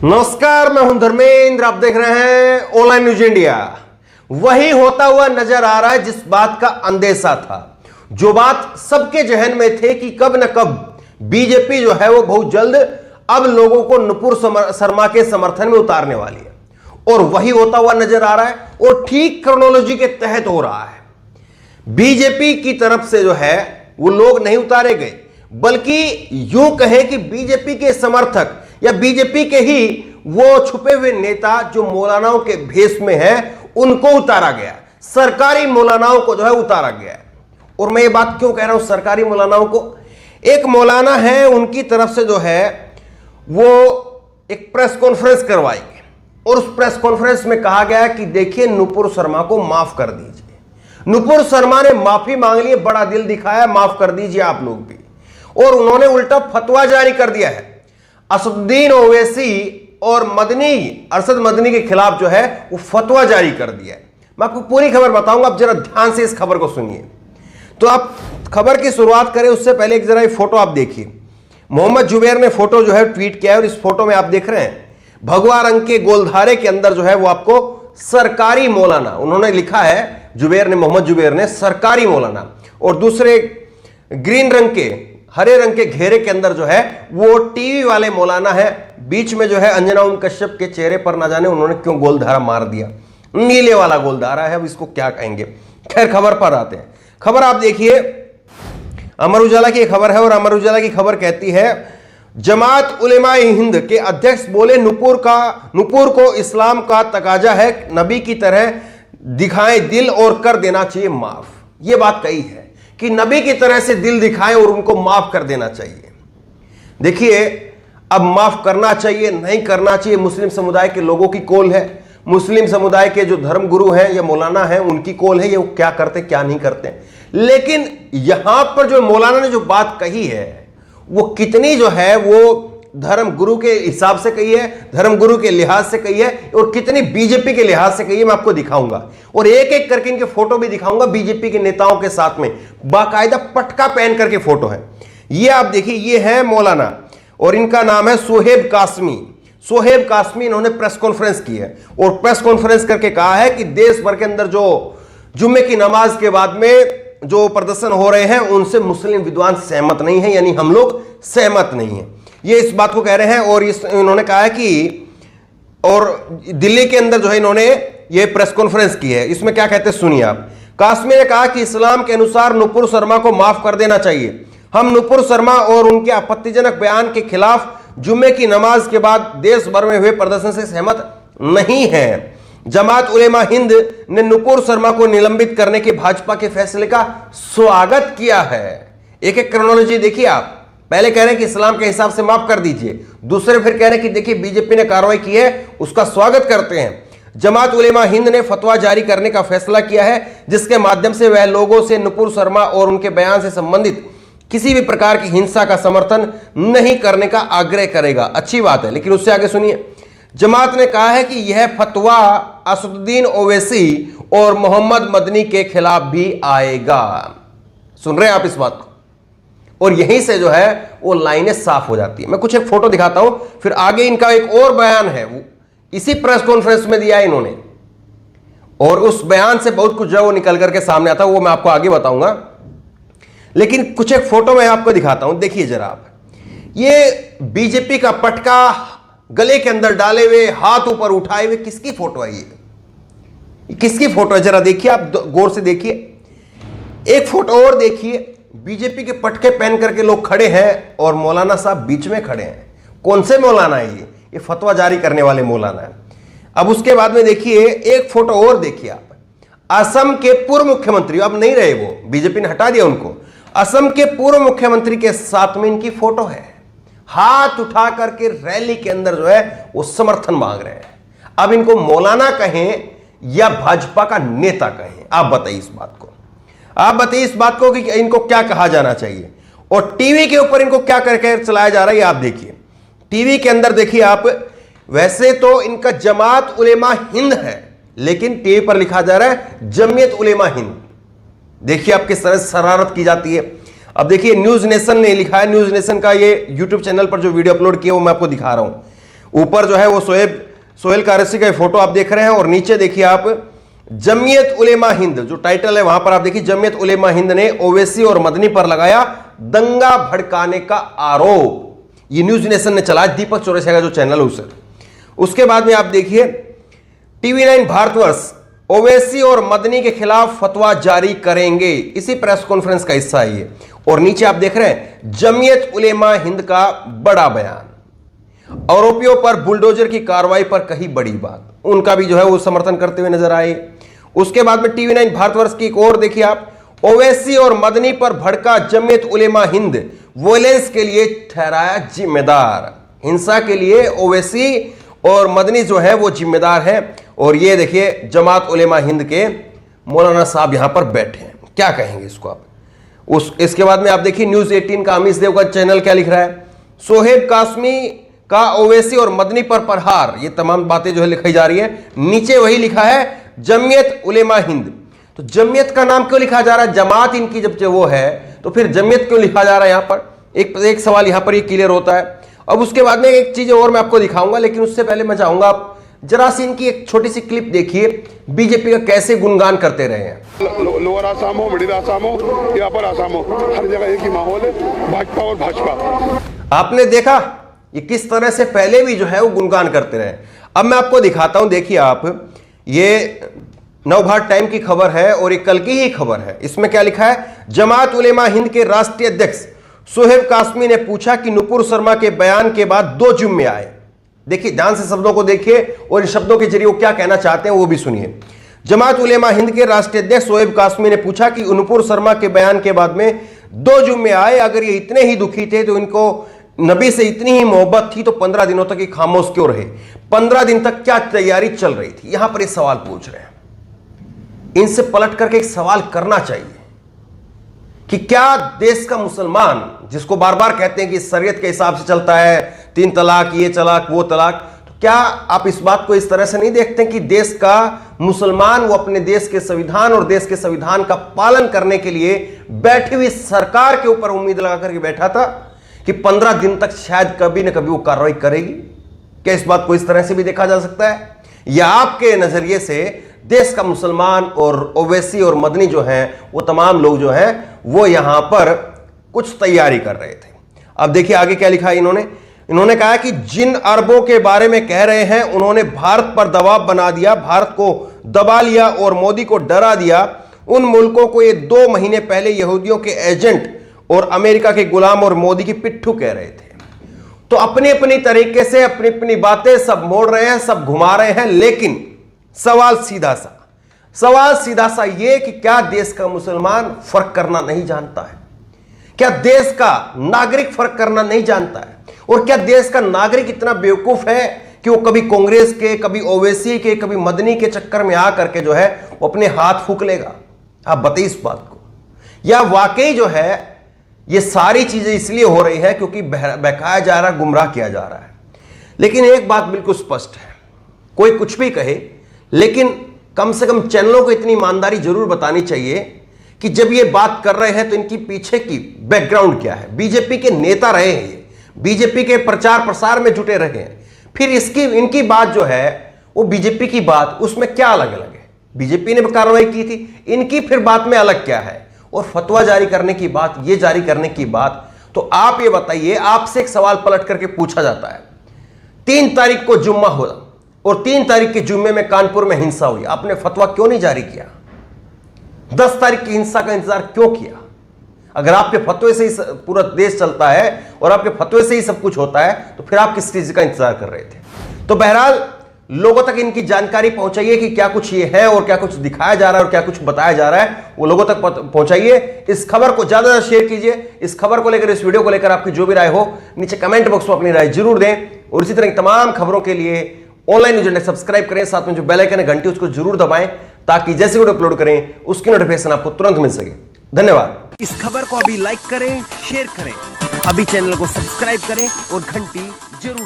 नमस्कार, मैं हूं धर्मेंद्र। आप देख रहे हैं ऑनलाइन न्यूज इंडिया। वही होता हुआ नजर आ रहा है जिस बात का अंदेशा था, जो बात सबके जहन में थे कि कब न कब बीजेपी जो है वो बहुत जल्द अब लोगों को नुपुर शर्मा के समर्थन में उतारने वाली है, और वही होता हुआ नजर आ रहा है और ठीक क्रोनोलॉजी के तहत हो रहा है। बीजेपी की तरफ से जो है वो लोग नहीं उतारे गए, बल्कि यूं कहें कि बीजेपी के समर्थक या बीजेपी के ही वो छुपे हुए नेता जो मौलानाओं के भेष में है उनको उतारा गया। सरकारी मौलानाओं को जो है उतारा गया। और मैं ये बात क्यों कह रहा हूं सरकारी मौलानाओं को? एक मौलाना है, उनकी तरफ से जो है वो एक प्रेस कॉन्फ्रेंस करवाई और उस प्रेस कॉन्फ्रेंस में कहा गया कि देखिए नुपुर शर्मा को माफ कर दीजिए। नुपुर शर्मा ने माफी मांग ली, बड़ा दिल दिखाया, माफ कर दीजिए आप लोग भी। और उन्होंने उल्टा फतवा जारी कर दिया है असदुद्दीन ओवैसी और अरशद मदनी के खिलाफ जो है वो फतवा जारी कर दिया है। मैं आपको पूरी खबर बताऊंगा, आप जरा ध्यान से इस खबर को सुनिए। तो आप खबर की शुरुआत करें उससे पहले एक जरा ये फोटो आप देखिए। मोहम्मद जुबैर ने फोटो जो है ट्वीट किया है और इस फोटो में आप देख रहे हैं भगवा रंग के गोलधारे के अंदर जो है वो आपको सरकारी मौलाना उन्होंने लिखा है, जुबैर ने, मोहम्मद जुबैर ने, सरकारी मौलाना। और दूसरे ग्रीन रंग के, हरे रंग के घेरे के अंदर जो है वो टीवी वाले मौलाना है। बीच में जो है अंजना उम कश्यप के चेहरे पर ना जाने उन्होंने क्यों गोलधारा मार दिया, नीले वाला गोलधारा है, अब इसको क्या कहेंगे। खैर खबर पर आते हैं। खबर आप देखिए, अमर उजाला की खबर है और अमर उजाला की खबर कहती है जमात उलेमाए हिंद के अध्यक्ष बोले नुपुर को इस्लाम का तकाजा है, नबी की तरह दिखाएं दिल और कर देना चाहिए माफ। यह बात कही है कि नबी की तरह से दिल दिखाएं और उनको माफ कर देना चाहिए। देखिए, अब माफ करना चाहिए नहीं करना चाहिए मुस्लिम समुदाय के लोगों की कॉल है। मुस्लिम समुदाय के जो धर्म गुरु हैं या मौलाना हैं उनकी कॉल है, ये वो क्या करते क्या नहीं करते। लेकिन यहां पर जो मौलाना ने जो बात कही है वो कितनी जो है वो धर्म गुरु के हिसाब से कही है, धर्म गुरु के लिहाज से कही है, और कितनी बीजेपी के लिहाज से कही है मैं आपको दिखाऊंगा। और एक एक करके इनके फोटो भी दिखाऊंगा बीजेपी के नेताओं के साथ में, बाकायदा पटका पहन करके फोटो है। ये आप देखिए, ये है मौलाना और इनका नाम है सोहेब कासमी। सोहेब कासमी इन्होंने प्रेस कॉन्फ्रेंस की है और प्रेस कॉन्फ्रेंस करके कहा है कि देश भर के अंदर जो जुम्मे की नमाज के बाद में जो प्रदर्शन हो रहे हैं उनसे मुस्लिम विद्वान सहमत नहीं है, यानी हम लोग सहमत नहीं है, ये इस बात को कह रहे हैं। और इन्होंने कहा है कि, और दिल्ली के अंदर जो है इन्होंने ये प्रेस कॉन्फ्रेंस की है, इसमें क्या कहते हैं सुनिए आप। कासमी ने कहा कि इस्लाम के अनुसार नुपुर शर्मा को माफ कर देना चाहिए। हम नुपुर शर्मा और उनके आपत्तिजनक बयान के खिलाफ जुम्मे की नमाज के बाद देश भर में हुए प्रदर्शन से सहमत नहीं है। जमात उलेमा हिंद ने नुपुर शर्मा को निलंबित करने के भाजपा के फैसले का स्वागत किया है। एक एक क्रोनोलॉजी देखिए आप। पहले कह रहे हैं कि इस्लाम के हिसाब से माफ कर दीजिए, दूसरे फिर कह रहे हैं कि देखिए बीजेपी ने कार्रवाई की है उसका स्वागत करते हैं। जमात उलेमा हिंद ने फतवा जारी करने का फैसला किया है जिसके माध्यम से वह लोगों से नुपुर शर्मा और उनके बयान से संबंधित किसी भी प्रकार की हिंसा का समर्थन नहीं करने का आग्रह करेगा। अच्छी बात है, लेकिन उससे आगे सुनिए। जमात ने कहा है कि यह फतवा असदुद्दीन ओवैसी और मोहम्मद मदनी के खिलाफ भी आएगा। सुन रहे हैं आप इस बात को? और यहीं से जो है वो लाइनें साफ हो जाती है। मैं कुछ एक फोटो दिखाता हूं, फिर आगे इनका एक और बयान है, वो इसी प्रेस कॉन्फ्रेंस में दिया है इन्होंने, और उस बयान से बहुत कुछ जो वो निकल करके सामने आता है वो मैं आपको आगे बताऊंगा। लेकिन कुछ एक फोटो मैं आपको दिखाता हूं, देखिए जरा आप। ये बीजेपी का पटका गले के अंदर डाले हुए, हाथ ऊपर उठाए हुए, किसकी फोटो है ये किसकी फोटो है? जरा देखिए आप, गौर से देखिए। एक फोटो और देखिए, बीजेपी के पटके पहन करके लोग खड़े हैं और मौलाना साहब बीच में खड़े हैं। कौन से मौलाना है ये फतवा जारी करने वाले मौलाना है। अब उसके बाद में देखिए एक फोटो और देखिए आप। असम के पूर्व मुख्यमंत्री, अब नहीं रहे वो, बीजेपी ने हटा दिया उनको। असम के पूर्व मुख्यमंत्री के साथ में इनकी फोटो है, हाथ उठा करके रैली के अंदर जो है वो समर्थन मांग रहे हैं। अब इनको मौलाना कहें या भाजपा का नेता कहें, आप बताइए इस बात को। आप बताइए इस बात को कि इनको क्या कहा जाना चाहिए। और टीवी के ऊपर इनको क्या करके चलाया जा रहा है आप देखिए। टीवी के अंदर देखिए आप, वैसे तो इनका जमात उलेमा हिंद है, लेकिन टीवी पर लिखा जा रहा है जमीयत उलेमा हिंद। देखिए आप किस तरह से शरारत की जाती है। अब देखिए न्यूज नेशन ने लिखा है, न्यूज नेशन का ये यूट्यूब चैनल पर जो वीडियो अपलोड किया वो मैं आपको दिखा रहा हूं। ऊपर जो है वो सोहेल कारसी का फोटो आप देख रहे हैं और नीचे देखिए आप जमीयत उलेमा हिंद जो टाइटल है वहां पर आप देखिए जमीयत उलेमा हिंद ने ओवैसी और मदनी पर लगाया दंगा भड़काने का आरोप। ये न्यूज नेशन ने चलाया, दीपक चौरसिया का जो चैनल है उसे। उसके बाद में आप देखिए TV9 भारतवर्ष ओवैसी और मदनी के खिलाफ फतवा जारी करेंगे, इसी प्रेस कॉन्फ्रेंस का हिस्सा है ये। और नीचे आप देख रहे हैं जमीयत उलेमा हिंद का बड़ा बयान, आरोपियों पर बुलडोजर की कार्रवाई पर कही बड़ी बात, उनका भी जो है वो समर्थन करते हुए नजर आए। उसके बाद में TV9 भारतवर्ष की एक और देखिए आप, ओवैसी और मदनी पर भड़का जमीयत उलेमा हिंद, वोलेंस के लिए ठहराया जिम्मेदार। हिंसा के लिए ओवैसी और मदनी जो है वो जिम्मेदार है। और ये देखिए जमात उलेमा हिंद के मौलाना साहब यहां पर बैठे हैं, क्या कहेंगे इसको आप। इसके बाद में आप देखिए न्यूज 18 का अमीश देव का चैनल क्या लिख रहा है, सोहेब कासमी का ओवैसी और मदनी पर प्रहार, ये तमाम बातें जो है लिखाई जा रही है। नीचे वही लिखा है जमीयत उलेमा हिंद। तो जमीयत का नाम क्यों लिखा जा रहा है, जमात इनकी जब वो है तो फिर जमीयत क्यों लिखा जा रहा है यहां पर, एक सवाल यहां पर ये क्लियर होता है। अब उसके बाद में एक चीज और मैं आपको दिखाऊंगा, लेकिन उससे पहले मैं चाहूंगा आप जरा सी इनकी एक छोटी सी क्लिप देखिए, बीजेपी का कैसे गुणगान करते रहे हैं। लोअर आसाम हो, मिडिल आसाम हो या अपर आसाम हो, हर जगह एक ही माहौल है, भाजपा और भाजपा। आपने देखा ये किस तरह से पहले भी जो है वो गुणगान करते रहे। अब मैं आपको दिखाता हूं, देखिए आप, ये नवभारत टाइम की खबर है और ये कल की ही खबर है। इसमें क्या लिखा है, जमात उलेमा हिंद के राष्ट्रीय अध्यक्ष सोहेब कासमी ने पूछा कि नुपुर शर्मा के बयान के बाद 2 जुम्मे आए। देखिए ध्यान से शब्दों को देखिए और इन शब्दों के जरिए वो क्या कहना चाहते हैं वो भी सुनिए। जमात उलेमा हिंद के राष्ट्रीय अध्यक्ष सोहेब कासमी ने पूछा कि नुपुर शर्मा के बयान के बाद में 2 जुम्मे आए, अगर ये इतने ही दुखी थे तो इनको नबी से इतनी ही मोहब्बत थी तो 15 दिनों तक ये खामोश क्यों रहे, 15 दिन तक क्या तैयारी चल रही थी। यहां पर ये सवाल पूछ रहे हैं, इनसे पलट करके एक सवाल करना चाहिए कि क्या देश का मुसलमान, जिसको बार बार कहते हैं कि शरीयत के हिसाब से चलता है, 3 तलाक, ये तलाक वो तलाक, तो क्या आप इस बात को इस तरह से नहीं देखते कि देश का मुसलमान वो अपने देश के संविधान और देश के संविधान का पालन करने के लिए बैठी हुई सरकार के ऊपर उम्मीद लगा करके बैठा था कि 15 दिन तक शायद कभी ना कभी वो कार्रवाई करेगी। क्या इस बात को इस तरह से भी देखा जा सकता है, या आपके नजरिए से देश का मुसलमान और ओवैसी और मदनी जो हैं वो तमाम लोग जो हैं वो यहां पर कुछ तैयारी कर रहे थे। अब देखिए आगे क्या लिखा है इन्होंने कहा कि जिन अरबों के बारे में कह रहे हैं उन्होंने भारत पर दबाव बना दिया, भारत को दबा लिया और मोदी को डरा दिया। उन मुल्कों को ये 2 महीने पहले यहूदियों के एजेंट और अमेरिका के गुलाम और मोदी की पिट्ठू कह रहे थे। तो अपनी अपनी तरीके से अपनी अपनी बातें सब मोड़ रहे हैं, सब घुमा रहे हैं, लेकिन सवाल सीधा सा ये कि क्या देश का मुसलमान फर्क करना नहीं जानता है, क्या देश का नागरिक फर्क करना नहीं जानता है, और क्या देश का नागरिक इतना बेवकूफ है कि वो कभी कांग्रेस के, कभी ओवैसी के, कभी मदनी के चक्कर में आकर के जो है वो अपने हाथ फूंक लेगा। आप बताइए इस बात को, या वाकई जो है ये सारी चीजें इसलिए हो रही है क्योंकि बहकाया जा रहा, गुमराह किया जा रहा है। लेकिन एक बात बिल्कुल स्पष्ट है, कोई कुछ भी कहे, लेकिन कम से कम चैनलों को इतनी ईमानदारी जरूर बतानी चाहिए कि जब ये बात कर रहे हैं तो इनकी पीछे की बैकग्राउंड क्या है। बीजेपी के नेता रहे हैं, ये बीजेपी के प्रचार प्रसार में जुटे रहे हैं, फिर इनकी बात जो है वो बीजेपी की बात, उसमें क्या अलग अलग है। बीजेपी ने कार्रवाई की थी, इनकी फिर बात में अलग क्या है, और फतवा जारी करने की बात, ये जारी करने की बात। तो आप ये बताइए, आपसे एक सवाल पलट करके पूछा जाता है, 3 तारीख को जुम्मा हुआ और 3 तारीख के जुम्मे में कानपुर में हिंसा हुई, आपने फतवा क्यों नहीं जारी किया? 10 तारीख की हिंसा का इंतजार क्यों किया? अगर आपके फतवे से ही पूरा देश चलता है और आपके फतवे से ही सब कुछ होता है तो फिर आप किस चीज का इंतजार कर रहे थे? तो बहरहाल लोगों तक इनकी जानकारी पहुंचाइए कि क्या कुछ ये है और क्या कुछ दिखाया जा रहा है और क्या कुछ बताया जा रहा है, वो लोगों तक पहुंचाइए। इस खबर को ज्यादा शेयर कीजिए। इस खबर को लेकर, इस वीडियो को लेकर आपकी जो भी राय हो नीचे कमेंट बॉक्स में अपनी राय जरूर दें, और इसी तरह की तमाम खबरों के लिए ऑनलाइन न्यूज़ इंडेक्स सब्सक्राइब करें, साथ में जो बेल आइकन है घंटी उसको जरूर दबाएं ताकि जैसे वीडियो अपलोड करें उसकी नोटिफिकेशन आपको तुरंत मिल सके। धन्यवाद। इस खबर को अभी लाइक करें, शेयर करें, अभी चैनल को सब्सक्राइब करें और घंटी जरूर